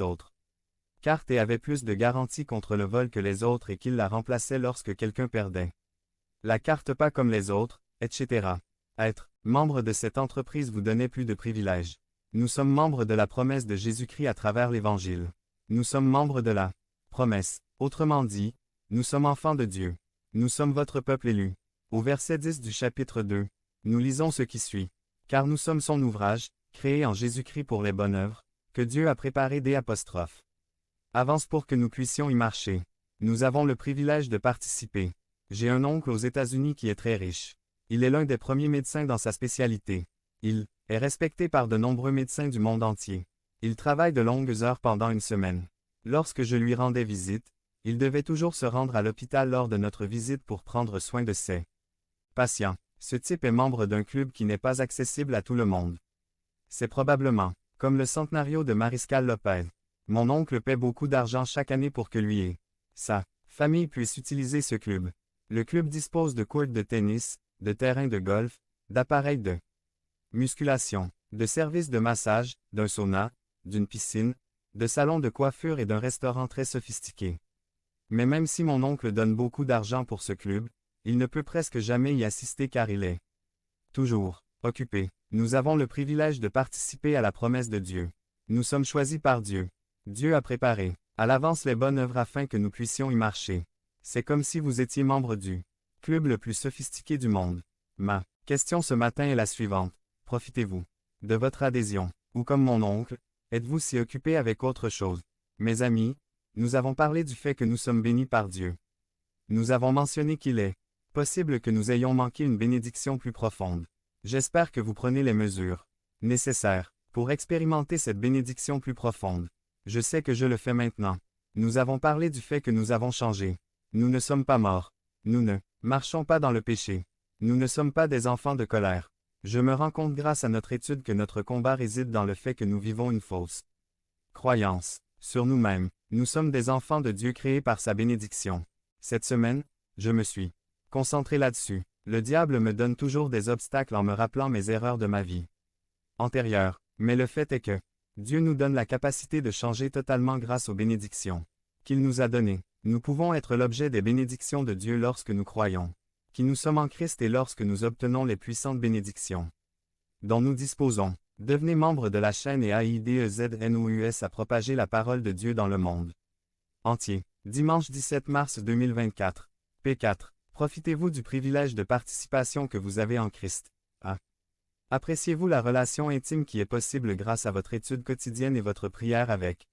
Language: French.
autres. Carte avait plus de garanties contre le vol que les autres et qu'il la remplaçait lorsque quelqu'un perdait. La carte pas comme les autres, etc. Être membre de cette entreprise vous donnait plus de privilèges. Nous sommes membres de la promesse de Jésus-Christ à travers l'Évangile. Nous sommes membres de la promesse. Autrement dit, nous sommes enfants de Dieu. Nous sommes votre peuple élu. Au verset 10 du chapitre 2, nous lisons ce qui suit. Car nous sommes son ouvrage, créé en Jésus-Christ pour les bonnes œuvres, que Dieu a préparées d'. Avance pour que nous puissions y marcher. Nous avons le privilège de participer. J'ai un oncle aux États-Unis qui est très riche. Il est l'un des premiers médecins dans sa spécialité. Il est respecté par de nombreux médecins du monde entier. Il travaille de longues heures pendant une semaine. Lorsque je lui rendais visite, il devait toujours se rendre à l'hôpital lors de notre visite pour prendre soin de ses patients. Ce type est membre d'un club qui n'est pas accessible à tout le monde. C'est probablement, comme le Centenario de Mariscal Lopez. Mon oncle paie beaucoup d'argent chaque année pour que lui et sa famille puissent utiliser ce club. Le club dispose de courts de tennis, de terrains de golf, d'appareils de musculation, de services de massage, d'un sauna, d'une piscine, de salons de coiffure et d'un restaurant très sophistiqué. Mais même si mon oncle donne beaucoup d'argent pour ce club, il ne peut presque jamais y assister car il est toujours occupé. Nous avons le privilège de participer à la promesse de Dieu. Nous sommes choisis par Dieu. Dieu a préparé à l'avance les bonnes œuvres afin que nous puissions y marcher. C'est comme si vous étiez membre du club le plus sophistiqué du monde. Ma question ce matin est la suivante. Profitez-vous de votre adhésion, ou comme mon oncle, êtes-vous si occupé avec autre chose? Mes amis, nous avons parlé du fait que nous sommes bénis par Dieu. Nous avons mentionné qu'il est possible que nous ayons manqué une bénédiction plus profonde. J'espère que vous prenez les mesures nécessaires pour expérimenter cette bénédiction plus profonde. Je sais que je le fais maintenant. Nous avons parlé du fait que nous avons changé. Nous ne sommes pas morts. Nous ne marchons pas dans le péché. Nous ne sommes pas des enfants de colère. Je me rends compte grâce à notre étude que notre combat réside dans le fait que nous vivons une fausse croyance sur nous-mêmes. Nous sommes des enfants de Dieu créés par sa bénédiction. Cette semaine, je me suis concentré là-dessus. Le diable me donne toujours des obstacles en me rappelant mes erreurs de ma vie antérieure. Mais le fait est que Dieu nous donne la capacité de changer totalement grâce aux bénédictions qu'il nous a données. Nous pouvons être l'objet des bénédictions de Dieu lorsque nous croyons qui nous sommes en Christ et lorsque nous obtenons les puissantes bénédictions dont nous disposons. Devenez membre de la chaîne et AIDEZNOUS à propager la parole de Dieu dans le monde entier. Dimanche 17 mars 2024. P4. Profitez-vous du privilège de participation que vous avez en Christ. A. Appréciez-vous la relation intime qui est possible grâce à votre étude quotidienne et votre prière avec